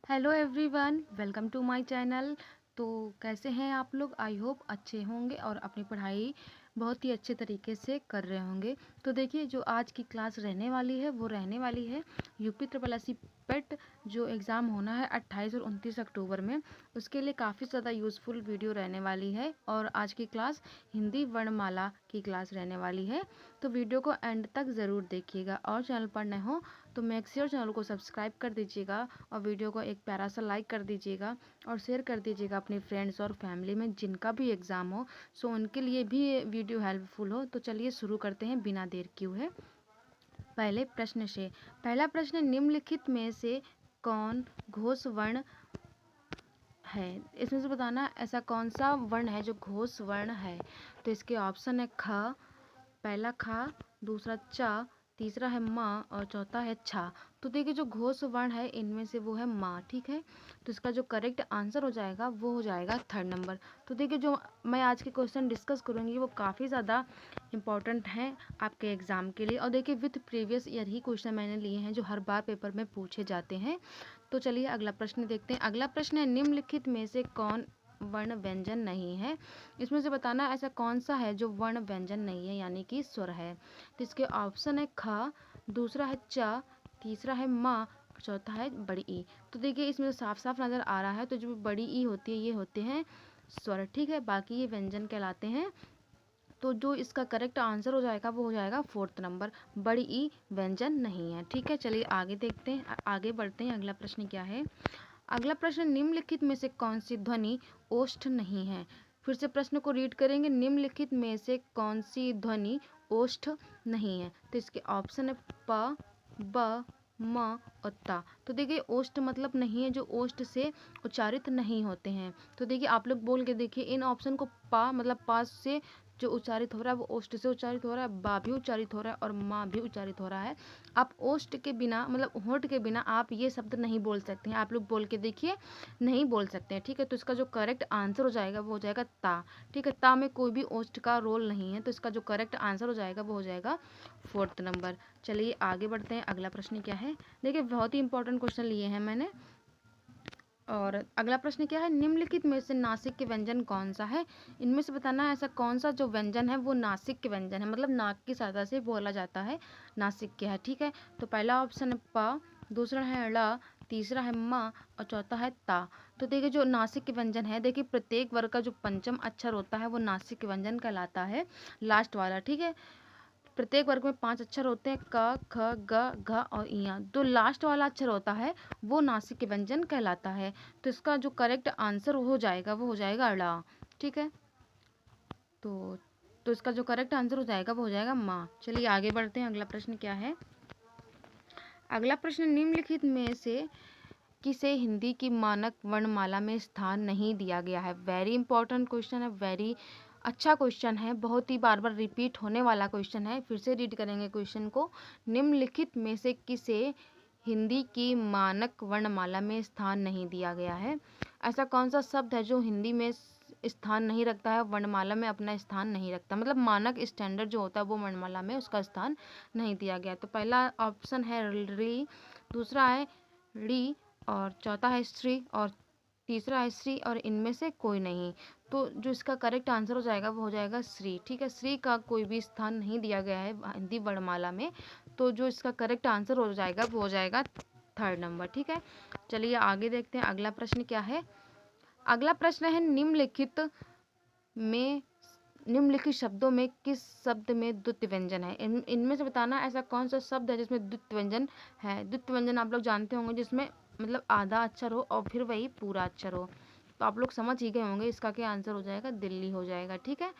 Hello everyone, welcome to my channel. तो कैसे हैं आप लोग? आई होप अच्छे होंगे और अपनी पढ़ाई बहुत ही अच्छे तरीके से कर रहे होंगे। तो देखिए, जो आज की क्लास रहने वाली है वो रहने वाली है यूपी ट्रिपल एस सी पेट, जो एग्ज़ाम होना है 28 और 29 अक्टूबर में। उसके लिए काफ़ी ज़्यादा यूज़फुल वीडियो रहने वाली है और आज की क्लास हिंदी वर्णमाला की क्लास रहने वाली है। तो वीडियो को एंड तक ज़रूर देखिएगा और चैनल पर नए हो तो मेक श्योर चैनल को सब्सक्राइब कर दीजिएगा और वीडियो को एक प्यारा सा लाइक कर दीजिएगा और शेयर कर दीजिएगा अपने फ्रेंड्स और फैमिली में जिनका भी एग्ज़ाम हो, सो उनके लिए भी ये वीडियो हेल्पफुल हो। तो चलिए शुरू करते हैं बिना देर किए हुए पहले प्रश्न से। पहला प्रश्न, निम्नलिखित में से कौन घोष वर्ण है? इसमें से बताना ऐसा कौन सा वर्ण है जो घोष वर्ण है। तो इसके ऑप्शन है ख, पहला खा, दूसरा चा, तीसरा है माँ और चौथा है छा। तो देखिए, जो घोष वर्ण है इनमें से वो है माँ, ठीक है। तो इसका जो करेक्ट आंसर हो जाएगा वो हो जाएगा थर्ड नंबर। तो देखिए, जो मैं आज के क्वेश्चन डिस्कस करूँगी वो काफ़ी ज़्यादा इंपॉर्टेंट हैं आपके एग्ज़ाम के लिए। और देखिए, with previous year he question मैंने लिए हैं जो हर बार पेपर में पूछे जाते हैं। तो चलिए अगला प्रश्न देखते हैं। अगला प्रश्न है, निम्नलिखित में से कौन वर्ण व्यंजन नहीं है? इसमें से बताना ऐसा कौन सा है जो वर्ण व्यंजन नहीं है, यानी कि स्वर है। तो इसके ऑप्शन है ख, दूसरा है च, तीसरा है माँ और चौथा है बड़ी ई। तो देखिए, इसमें साफ साफ नज़र आ रहा है, तो जो बड़ी ई होती है ये होते हैं स्वर, ठीक है। बाकी ये व्यंजन कहलाते हैं। तो जो इसका करेक्ट आंसर हो जाएगा वो हो जाएगा फोर्थ नंबर, बड़ी ई व्यंजन नहीं है, ठीक है। चलिए आगे देखते हैं, आगे बढ़ते हैं। अगला प्रश्न क्या है? अगला प्रश्न, निम्नलिखित में से कौन सी ध्वनि ओष्ठ नहीं है? फिर से प्रश्न को रीड करेंगे, निम्नलिखित में से कौन सी ध्वनि ओष्ठ नहीं है? तो इसके ऑप्शन है प, ब, म और ता। तो देखिए, ओष्ठ मतलब नहीं है जो ओष्ठ से उच्चारित नहीं होते हैं। तो देखिए, आप लोग बोल के देखिए इन ऑप्शन को। पा मतलब पास से जो उच्चारित हो रहा है वो ओष्ठ से उच्चारित हो रहा है, बा भी उच्चारित हो रहा है और माँ भी उच्चारित हो रहा है। आप ओष्ठ के बिना मतलब होंठ के बिना आप ये शब्द नहीं बोल सकते हैं। आप लोग बोल के देखिए, नहीं बोल सकते हैं, ठीक है। तो इसका जो करेक्ट आंसर हो जाएगा वो हो जाएगा ता, ठीक है। ता में कोई भी ओष्ठ का रोल नहीं है, तो इसका जो करेक्ट आंसर हो जाएगा वो हो जाएगा फोर्थ नंबर। चलिए आगे बढ़ते हैं। अगला प्रश्न क्या है? देखिए, बहुत ही इंपॉर्टेंट क्वेश्चन लिए हैं मैंने। और अगला प्रश्न क्या है? निम्नलिखित में से नासिक के व्यंजन कौन सा है? इनमें से बताना है ऐसा कौन सा जो व्यंजन है वो नासिक के व्यंजन है, मतलब नाक की सहायता से बोला जाता है, नासिक के है, ठीक है। तो पहला ऑप्शन है प, दूसरा है ड़, तीसरा है म और चौथा है ता। तो देखिए, जो नासिक के व्यंजन है, देखिए प्रत्येक वर्ग का जो पंचम अक्षर होता है वो नासिक के व्यंजन कहलाता है, लास्ट वाला, ठीक है। प्रत्येक वर्ग में 5 अक्षर होते हैं, क, ख, ग, घ और इया। जो लास्ट वाला अक्षर होता है वो नासिक के व्यंजन कहलाता है। तो इसका जो करेक्ट आंसर हो जाएगा वो हो जाएगा ड़ा, ठीक है। तो इसका जो करेक्ट आंसर हो जाएगा वो हो जाएगा माँ। चलिए आगे बढ़ते हैं। अगला प्रश्न क्या है? अगला प्रश्न, निम्नलिखित में से किसे हिंदी की मानक वर्णमाला में स्थान नहीं दिया गया है? वेरी इंपॉर्टेंट क्वेश्चन है, वेरी अच्छा क्वेश्चन है, बहुत ही बार बार रिपीट होने वाला क्वेश्चन है। फिर से रीड करेंगे क्वेश्चन को। निम्नलिखित में से किसे हिंदी की मानक वर्णमाला में स्थान नहीं दिया गया है? ऐसा कौन सा शब्द है जो हिंदी में स्थान नहीं रखता है, वर्णमाला में अपना स्थान नहीं रखता, मतलब मानक स्टैंडर्ड जो होता है वो वर्णमाला में उसका स्थान नहीं दिया गया? तो पहला ऑप्शन है री, दूसरा है ड़ी और चौथा है श्री और तीसरा है श्री और इनमें से कोई नहीं। तो जो इसका करेक्ट आंसर हो जाएगा वो हो जाएगा श्री, ठीक है। श्री का कोई भी स्थान नहीं दिया गया है हिंदी वर्णमाला में। तो जो इसका करेक्ट आंसर हो जाएगा वो हो जाएगा थर्ड नंबर, ठीक है। चलिए आगे देखते हैं। अगला प्रश्न क्या है? अगला प्रश्न है, में निम्नलिखित शब्दों में किस शब्द में द्वित्व व्यंजन है? इनमें से बताना ऐसा कौन सा शब्द है जिसमें द्वित्व व्यंजन है। द्वित्व व्यंजन आप लोग जानते होंगे जिसमें मतलब आधा अक्षर हो और फिर वही पूरा अक्षर हो। तो आप लोग समझ ही गए होंगे, इसका क्या आंसर हो जाएगा? दिल्ली हो जाएगा, ठीक है।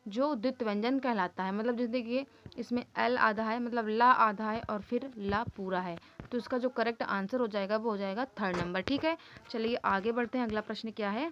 जो द्वित्व व्यंजन कहलाता है, मतलब जैसे देखिए इसमें एल आधा है, मतलब ला आधा है और फिर ला पूरा है। तो इसका जो करेक्ट आंसर हो जाएगा वो हो जाएगा थर्ड नंबर, ठीक है। चलिए आगे बढ़ते हैं। अगला प्रश्न क्या है?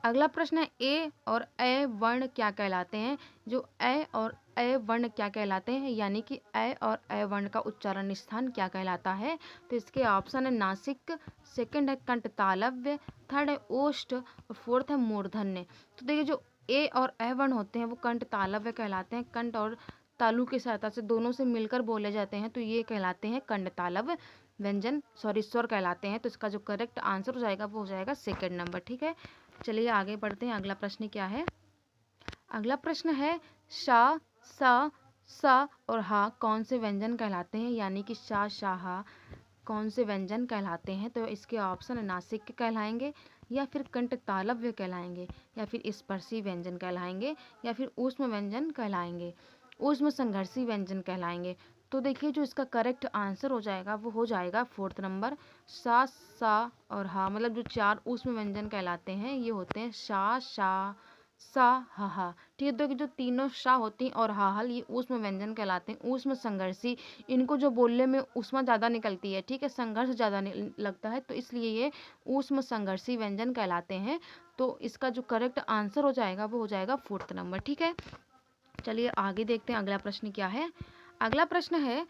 अगला प्रश्न है, ए और ए वर्ण क्या कहलाते हैं? जो ए और ए वर्ण क्या कहलाते हैं, यानी कि ए और ए वर्ण का उच्चारण स्थान क्या कहलाता है? तो इसके ऑप्शन है नासिक, सेकंड है कंठ तालव्य, थर्ड है ओष्ठ और फोर्थ है मूर्धन्य। तो देखिए, जो ए और ए वर्ण होते हैं वो कंठ तालव्य कहलाते हैं। कंठ और तालु की सहायता से दोनों से मिलकर बोले जाते हैं तो ये कहलाते हैं कंठ तालव्य। व्यंजन स्वर कहलाते हैं। तो इसका जो करेक्ट आंसर हो जाएगा वो हो जाएगा सेकंड नंबर। ठीक है, चलिए आगे बढ़ते हैं। अगला प्रश्न क्या है? अगला प्रश्न है शा, सा, सा और हा कौन से व्यंजन कहलाते हैं? यानी कि शा, शा, हा कौन से व्यंजन कहलाते हैं? तो इसके ऑप्शन नासिक के कहलाएंगे, या फिर कंठ तालव्य कहलाएंगे, या फिर स्पर्शी व्यंजन कहलाएंगे, या फिर ऊष्म व्यंजन कहलाएंगे, ऊष्म संघर्षी व्यंजन कहलाएंगे। तो देखिए जो इसका करेक्ट आंसर हो जाएगा वो हो जाएगा फोर्थ नंबर, सा, सा और हा। मतलब जो 4 ऊष्म व्यंजन कहलाते हैं ये होते हैं शा, शा, सा, हा, हा। ठीक है, तो जो तीनों शा होती हैं और हा हल ये ऊष्म व्यंजन कहलाते हैं। ऊष्म संघर्षी, इनको जो बोलने में ऊष्मा ज़्यादा निकलती है, ठीक है, संघर्ष ज़्यादा लगता है, तो इसलिए ये ऊष्म संघर्षी व्यंजन कहलाते हैं। तो इसका जो करेक्ट आंसर हो जाएगा वो हो जाएगा फोर्थ नंबर। ठीक है, चलिए आगे देखते हैं। अगला प्रश्न क्या है? अगला प्रश्न है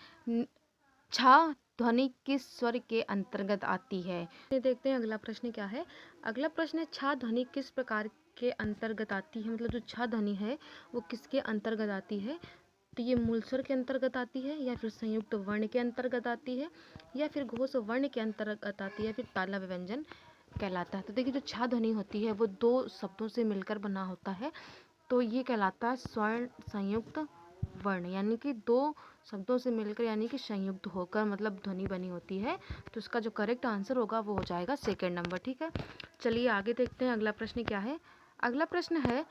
छा ध्वनि किस स्वर के अंतर्गत आती है? देखते हैं अगला प्रश्न क्या है। अगला प्रश्न है छा ध्वनि किस प्रकार के अंतर्गत आती है? मतलब जो छा ध्वनि है वो किसके अंतर्गत आती है? तो ये मूल स्वर के अंतर्गत आती है, या फिर संयुक्त वर्ण के अंतर्गत आती है, या फिर घोष वर्ण के अंतर्गत आती है, या फिर तालव्य व्यंजन कहलाता है। तो देखिए जो छा ध्वनि होती है वो 2 शब्दों से मिलकर बना होता है, तो ये कहलाता है स्वर्ण संयुक्त वर्ण, यानी कि 2 शब्दों से मिलकर यानी कि संयुक्त होकर मतलब ध्वनि बनी होती है। तो इसका जो करेक्ट आंसर होगा वो हो जाएगा सेकंड नंबर। ठीक है, चलिए आगे देखते हैं। अगला प्रश्न क्या है? अगला प्रश्न है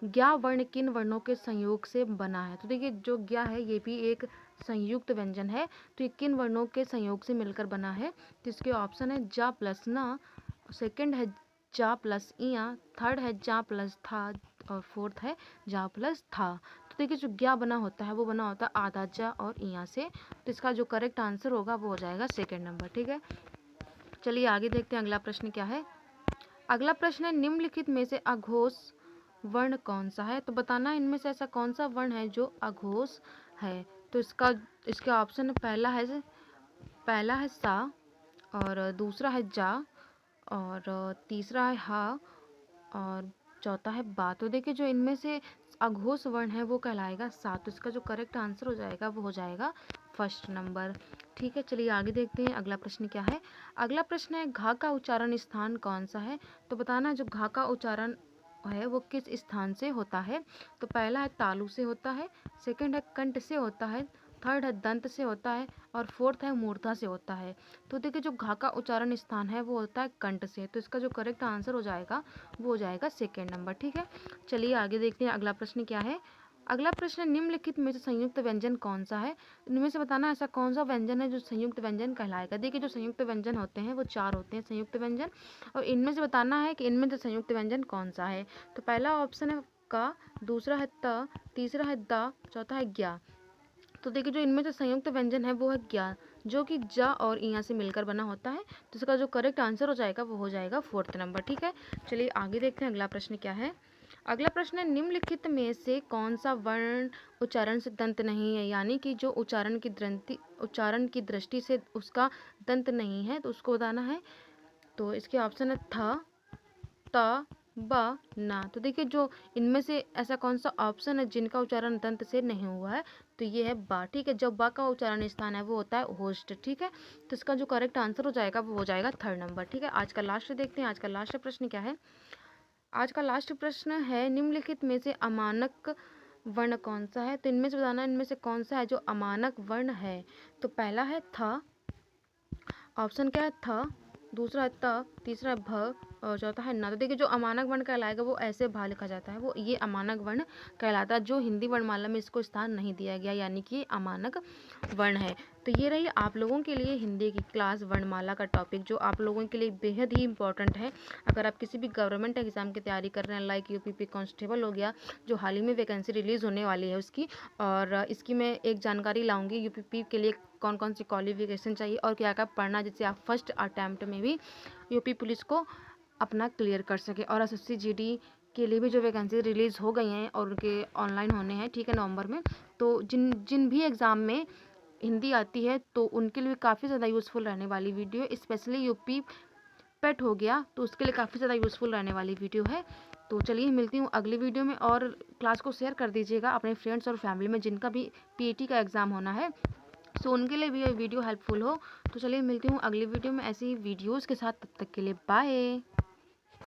ज्ञा वर्ण किन वर्णों के संयोग से बना है? तो देखिए जो ज्ञा है ये भी एक संयुक्त व्यंजन है, तो ये किन वर्णों के संयोग से मिलकर बना है? तो इसके ऑप्शन है जा प्लस ना, सेकंड है जा प्लस इया, थर्ड है जा प्लस था, और फोर्थ है जा प्लस था। तो देखिए जो ज्ञा बना होता है वो बना होता है आधा जा और इया से। तो इसका जो करेक्ट आंसर होगा वो हो जाएगा सेकंड नंबर। ठीक है, चलिए आगे देखते हैं। अगला प्रश्न क्या है? अगला प्रश्न है निम्नलिखित में से अघोष वर्ण कौन सा है? तो बताना है इनमें से ऐसा कौन सा वर्ण है जो अघोष है। तो इसके ऑप्शन पहला है सा, और दूसरा है जा, और तीसरा है हा, और चौथा है बा। तो देखिए जो इनमें से अघोष वर्ण है वो कहलाएगा सा। तो इसका जो करेक्ट आंसर हो जाएगा वो हो जाएगा फर्स्ट नंबर। ठीक है, चलिए आगे देखते हैं। अगला प्रश्न क्या है? अगला प्रश्न है घा का उच्चारण स्थान कौन सा है? तो बताना है जो घा का उच्चारण है वो किस स्थान से होता है। तो पहला है तालु से होता है, सेकंड है कंठ से होता है, थर्ड है दंत से होता है, और फोर्थ है मूर्धा से होता है। तो देखिए जो घा का उच्चारण स्थान है वो होता है कंठ से। तो इसका जो करेक्ट आंसर हो जाएगा वो हो जाएगा सेकेंड नंबर। ठीक है, चलिए आगे देखते हैं। अगला प्रश्न क्या है? अगला प्रश्न है निम्नलिखित में से संयुक्त व्यंजन कौन सा है? इनमें से बताना ऐसा कौन सा व्यंजन है जो संयुक्त व्यंजन कहलाएगा। देखिए जो संयुक्त व्यंजन होते हैं वो 4 होते हैं संयुक्त व्यंजन, और इनमें से बताना है कि इनमें से संयुक्त व्यंजन कौन सा है। तो पहला ऑप्शन है का, दूसरा है त, तीसरा है दा, चौथा है ज्ञा। तो देखिए जो इनमें से संयुक्त व्यंजन है वो है ज्ञा, जो कि जा और इया से मिलकर बना होता है। तो इसका जो करेक्ट आंसर हो जाएगा वो हो जाएगा फोर्थ नंबर। ठीक है, चलिए आगे देखते हैं। अगला प्रश्न क्या है? अगला प्रश्न है निम्नलिखित में से कौन सा वर्ण उच्चारण से दंत नहीं है? यानी कि जो उच्चारण की दृष्टि से उसका दंत नहीं है, तो उसको बताना है। तो इसके ऑप्शन है थ, त, ब, ना। तो देखिए जो इनमें से ऐसा कौन सा ऑप्शन है जिनका उच्चारण दंत से नहीं हुआ है? तो ये है बा। ठीक है, जब बा का उच्चारण स्थान है वो होता है होस्ट। ठीक है, तो इसका जो करेक्ट आंसर हो जाएगा वो हो जाएगा थर्ड नंबर। ठीक है, आज का लास्ट देखते हैं। आज का लास्ट प्रश्न क्या है? आज का लास्ट प्रश्न है निम्नलिखित में से अमानक वर्ण कौन सा है? तो इनमें से बताना इनमें से कौन सा है जो अमानक वर्ण है। तो पहला है थ, ऑप्शन क्या है थ, दूसरा है त, तीसरा है भ, और चौथा है ना। तो देखिए जो अमानक वर्ण कहलाएगा वो ऐसे भा लिखा जाता है, वो ये अमानक वर्ण कहलाता है, जो हिंदी वर्णमाला में इसको स्थान नहीं दिया गया, यानी कि ये अमानक वर्ण है। तो ये रही आप लोगों के लिए हिंदी की क्लास वर्णमाला का टॉपिक, जो आप लोगों के लिए बेहद ही इंपॉर्टेंट है। अगर आप किसी भी गवर्नमेंट एग्जाम की तैयारी कर रहे हैं, लाइक यूपीपी कांस्टेबल हो गया, जो हाल ही में वैकेंसी रिलीज़ होने वाली है उसकी, और इसकी मैं एक जानकारी लाऊंगी यूपीपी के लिए कौन कौन सी क्वालिफिकेशन चाहिए और क्या क्या पढ़ना, जिससे आप फर्स्ट अटैम्प्ट में भी यूपी पुलिस को अपना क्लियर कर सके। और एसएससी जीडी के लिए भी जो वैकेंसी रिलीज़ हो गई हैं और उनके ऑनलाइन होने हैं, ठीक है, नवंबर में। तो जिन भी एग्ज़ाम में हिंदी आती है तो उनके लिए काफ़ी ज़्यादा यूज़फुल रहने वाली वीडियो, स्पेशली यूपी पेट हो गया तो उसके लिए काफ़ी ज़्यादा यूज़फुल रहने वाली वीडियो है। तो चलिए मिलती हूँ अगली वीडियो में, और क्लास को शेयर कर दीजिएगा अपने फ्रेंड्स और फैमिली में जिनका भी पीएटी का एग्ज़ाम होना है। सो उनके लिए भी ये वीडियो हेल्पफुल हो। तो चलिए मिलती हूँ अगली वीडियो में ऐसी ही वीडियोज़ के साथ, तब तक के लिए बाय।